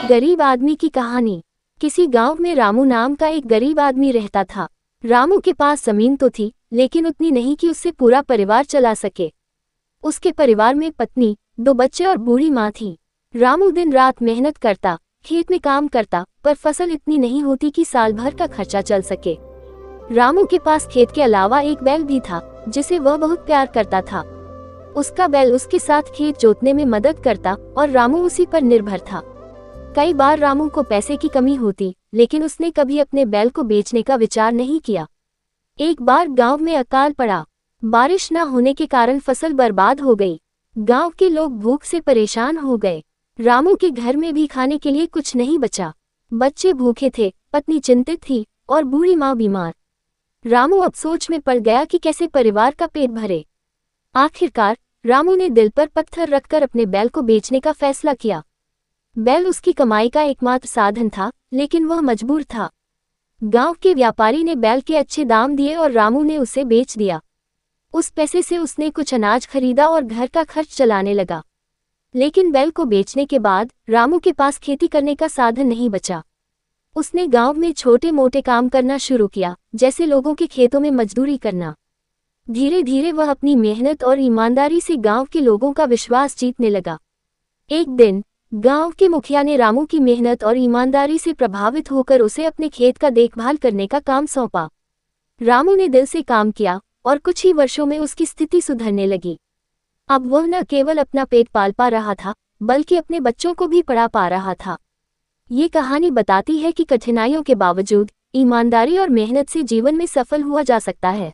गरीब आदमी की कहानी। किसी गांव में रामू नाम का एक गरीब आदमी रहता था। रामू के पास जमीन तो थी, लेकिन उतनी नहीं कि उससे पूरा परिवार चला सके। उसके परिवार में पत्नी, 2 बच्चे और बूढ़ी माँ थी। रामू दिन रात मेहनत करता, खेत में काम करता, पर फसल इतनी नहीं होती कि साल भर का खर्चा चल सके। रामू के पास खेत के अलावा एक बैल भी था, जिसे वह बहुत प्यार करता था। उसका बैल उसके साथ खेत जोतने में मदद करता और रामू उसी पर निर्भर था। कई बार रामू को पैसे की कमी होती, लेकिन उसने कभी अपने बैल को बेचने का विचार नहीं किया। एक बार गांव में अकाल पड़ा। बारिश न होने के कारण फसल बर्बाद हो गई। गांव के लोग भूख से परेशान हो गए। रामू के घर में भी खाने के लिए कुछ नहीं बचा। बच्चे भूखे थे, पत्नी चिंतित थी और बूढ़ी माँ बीमार। रामू अब सोच में पड़ गया कि कैसे परिवार का पेट भरे। आखिरकार रामू ने दिल पर पत्थर रखकर अपने बैल को बेचने का फैसला किया। बैल उसकी कमाई का एकमात्र साधन था, लेकिन वह मजबूर था। गांव के व्यापारी ने बैल के अच्छे दाम दिए और रामू ने उसे बेच दिया। उस पैसे से उसने कुछ अनाज खरीदा और घर का खर्च चलाने लगा। लेकिन बैल को बेचने के बाद रामू के पास खेती करने का साधन नहीं बचा। उसने गांव में छोटे मोटे काम करना शुरू किया, जैसे लोगों के खेतों में मजदूरी करना। धीरे धीरे वह अपनी मेहनत और ईमानदारी से गांव के लोगों का विश्वास जीतने लगा। एक दिन गांव के मुखिया ने रामू की मेहनत और ईमानदारी से प्रभावित होकर उसे अपने खेत का देखभाल करने का काम सौंपा। रामू ने दिल से काम किया और कुछ ही वर्षों में उसकी स्थिति सुधरने लगी। अब वह न केवल अपना पेट पाल पा रहा था, बल्कि अपने बच्चों को भी पढ़ा पा रहा था। ये कहानी बताती है कि कठिनाइयों के बावजूद ईमानदारी और मेहनत से जीवन में सफल हुआ जा सकता है।